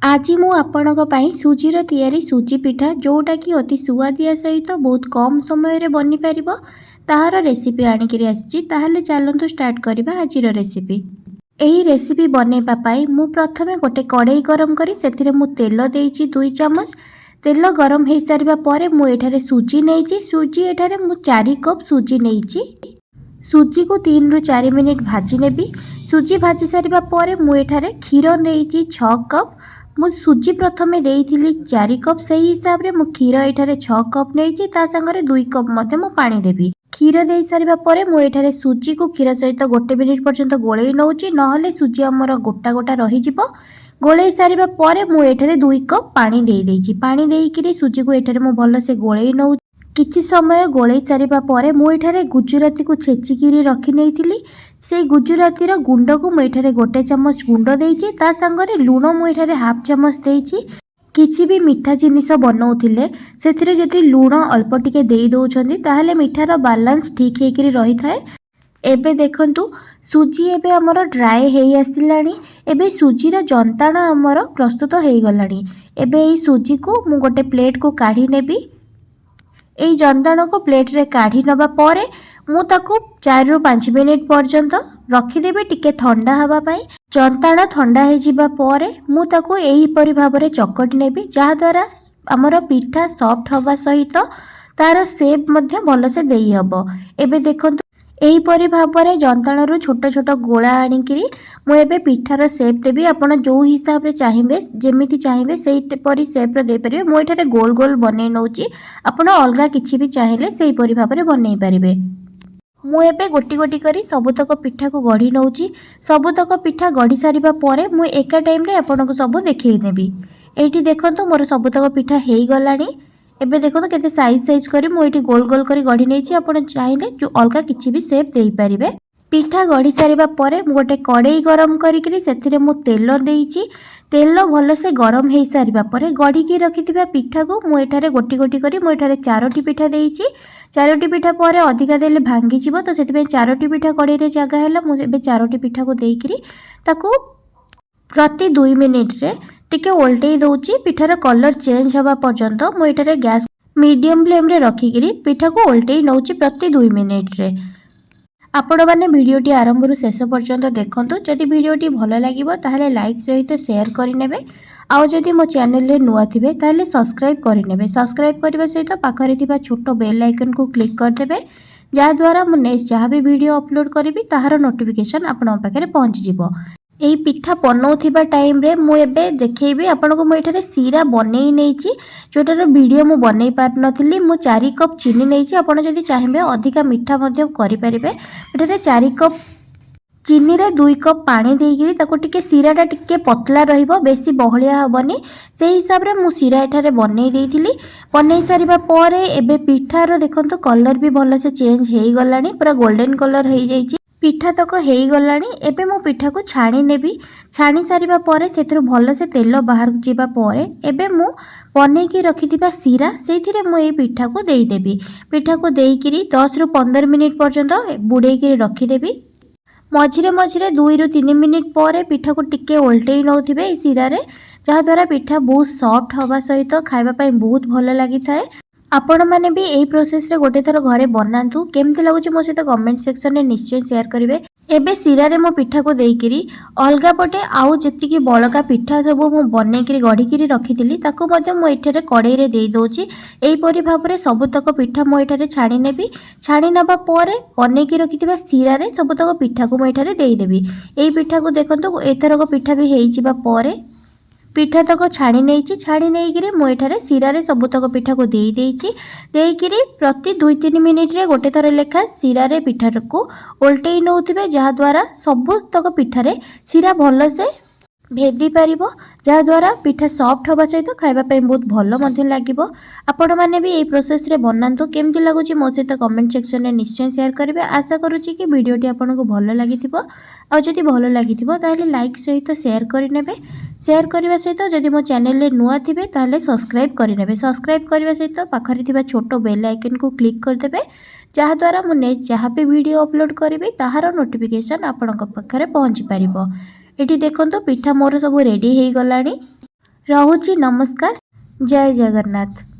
आज मु आपणक पई सुजीर तैयारी सुजी पिठा जोटा कि अति सुआदिया सहित बहुत कम समय रे बनी पारिबो ताहार रेसिपी आनिकरी आछि। ताहले चलंतु स्टार्ट करबा आजिर रेसिपी। एही रेसिपी बनेबा पई मु प्रथमे गोटे कढ़ाई गरम करी सेथिरे मु तेल देइछि 2 चमच। तेल गरम हो सारिबा परे मु एठारे सुजी नेइछि। सुजी एठारे मु 4 कप सुजी नेइछि। सुजी को 3 रु 4 मिनिट भाजी नेबी। सुजी भाजी सारिबा परे मु एठारे क्षीर नेइछि 6 कप। मु सुजी प्रथमे देइथिली 4 कप सही हिसाब रे मु क्षीर एठारे 6 कप नेइछि। ता संगरे 2 कप मते मु पानी देबी। क्षीर देई सारिबा परे मु एठारे सुजी को क्षीर सहित 1 मिनिट पर्यंत गोळेई नउछि, नहले सुजी हमर गोटा गोटा रहि जिवो। गोळेई सारिबा परे मु एठारे 2 कप पानी देई देइछि। पानी देइकिरी सुजी को एठारे मु भलो से गोळेई नउ। किछि समय गोळेई सारिबा परे मु एठारे गुजराती को छेचिकिरी रखि नेइथिली। से गुजराती रो गुंड को मु एठारे 1 चमच गुंड देइछि। ता संगरे लूण मु एठारे हाफ चमच देइछि। किछि भी मीठा जिनिस बनौथिले सेथिरे जदि लूण अल्प टिके देई दोउछन्ती ताहाले मीठार बैलेंस ठीक हेकिरी रही थाए। एबे देखंतु सुजी एबे हमर ड्राई हेई आसिलानी। एबे सुजीर जंताणा हमर प्रस्तुत हेई गलानी। एबे एई सुजी को मु गोटे प्लेट को काढी नेबी। एई जंताणा को प्लेट रे काढी नबा परे मु ताको 4 रु 5 मिनिट पर्यंत रखी देबे टिके ठंडा हवा पई। जंताणा ठंडा हे जिबा परे मु ताको एही परि भाबरे चकट नेबी, जहा द्वारा हमर पिठा सॉफ्ट हवा सहित तार शेप मध्ये भलो से देई हबो। एबे देखंतु एही परि भाबरे जंताणा रु छोट छोट गोळा आनिकिरी मु एबे पिठार शेप देबी। आपण जो हिसाब रे चाहिबे जेमिति चाहिबे सेही परि शेप रे दे परिबे। मु एठारे गोल गोल बनै नउची, आपण अलगा किछि भी चाहिले सेही परि भाबरे बनै परिबे। मु एबे गोटी गोटी करी सबुतक पिठा को गढ़ी नउची। सबुतक पिठा गढ़ी सारिबा परे मु एका टाइम रे आपनको सब देखै नेबी। एठी देखंतु मोर सबुतक पिठा हेई गलानी। एबे देखो तो केते साइज साइज करी मु एठी गोल गोल करी गढ़ी नेछि। आपण चाहिले जो अलगा किछि भी शेप देई परिबे। पिठा गढ़ी सारिबा परे मु गोटे कढ़ाई गरम करी सेथिरे मु तेल देइछि। तेल भलो से गरम हेई सारिबा परे गढ़ी की रखिथिबा पिठा को मु एठारे गोटी गोटी करी मु एठारे 4टी पिठा देइछि। 4टी पिठा परे अधिका देले भांगी जिवो, तो सेति पे 4टी पिठा कढ़ाई रे जागा हैला। मु एबे 4टी पिठा को देइकिरी ताको प्रति 2 मिनिट रे टिके ओल्टेई दउची। पिठार कलर चेंज हवा पर्यंत मु एठारे गैस मीडियम फ्लेम रे रखिकिरी पिठा को ओल्टेई नउची प्रति 2 मिनिट रे। आपण माने वीडियोटी आरंभ रु शेष पर्यंत देखंतु। जदि वीडियोटी भलो लागिवो ताहले लाइक सहित शेयर करि नेबे। आउ जदि मो चैनल रे नुआ थिबे ताहले सब्सक्राइब करि नेबे। सब्सक्राइब करबा सहित पाखरे थिबा छोटो बेल आइकन को क्लिक कर देबे, जा द्वारा मो नेक्स्ट जहाँ भी वीडियो अपलोड करिवि ताहार नोटिफिकेशन आपण पाखरे पहुंच जिवो। एही पिठा बनौथिबा टाइम रे मु एबे देखैबी आपनको मु एठारे सीरा बनेई नेइछि, जोटार वीडियो मु बनेई पार नथिली। मु 4 कप चीनी नेइछि। आपण जदि चाहिबे अधिका मिठा मध्ये करि परिबे। एठारे 4 कप चीनी रे 2 कप पानी देइकिरी ताको टिके सीराटा टिके पतला रहिबो, बेसी बहलिया हबनी। सेही हिसाब रे मु सीरा एठारे बनेई देइथिली। बनेई सारिबा परे एबे पिठार देखंतु कलर भी भलो से चेंज हेई गलानी, पूरा गोल्डन कलर हेई जाइछि। पिठा तक हेई गलानी। एबे मो पिठा को छाणी नेबी। छाणी सारिबा परे सेथरु भलो से तेल बाहर जिबा परे एबे मु बनै की रखिथिबा सीरा सेथिरे मु एई पिठा को देई देबी। पिठा को देइकिरी 10 रु 15 मिनिट पर्यंत बुडै की रखि देबी। मझिरे मझिरे 2 रु 3 मिनिट परे पिठा को टिके ओल्टेई नउथिबे ए सीरा रे, जहा द्वारा पिठा बहुत सॉफ्ट हवा सहित खाइबा पई बहुत भलो लागि थाए। आपण माने भी एई प्रोसेस रे गोटे थर घरे बनांतु। केमति लागुची मो सहित कमेंट सेक्शन रे निश्चय शेयर करिवे। एबे सीरा रे मो पिठा को देइकिरी अलगा पटे आउ जति बळका पिठा सब मु बनेकिरी गढ़िकिरी रखिथिली ताको मध्ये मु एठारे कढ़ाई रे देई दोची। एई परि भाबरे सबुतक पिठा मु एठारे छाणी नेबी। छाणी नबा परे बनेकी रखिथिबा सीरा रे सबुतक पिठा को मु एठारे देई देबी। एई पिठा को देखंतु एथरक पिठा भी हेई जिबा परे पिठा तक छाणी नेइछि। छाणी नेइकिरी मु एठारे सीरा रे सबुतक पिठा को देई देइछि। देइकिरी प्रति 2-3 मिनिट रे गोटे थर लेखा सीरा रे पिठा को ओल्टेई नउथिबे, जहा द्वारा सबुतक पिठा रे सीरा भलो से भेदी पारिबो, जहा द्वारा पिठा सॉफ्ट हवा सहित खाइबा पई बहुत भलो मध्ये लागिबो। आपण माने भी एई प्रोसेस रे बनांतु। केमति लागुची मो सहित कमेंट सेक्शन रे निश्चय शेयर करिवे। आशा करूची कि वीडियोटी आपनको भलो लागिथिबो। आ जदि भलो लागिथिबो ताहले लाइक सहित शेयर करि नेबे। शेयर करबा सहित जदि मो चैनल रे नुआ थिबे ताहले सब्सक्राइब करि नेबे। सब्सक्राइब करबा सहित पाखरे थिबा छोटो बेल आइकन को क्लिक कर देबे, जहा द्वारा मो नेक्स्ट जहाँ भी वीडियो अपलोड करिवे ताहार नोटिफिकेशन आपनको पाखरे पहुंची पारिबो। एठी देखंतु पिठा मोर सब रेडी हेई गलानी। ରହୁଛି ନମସ୍କାର। ଜୟ ଜଗନ୍ନାଥ।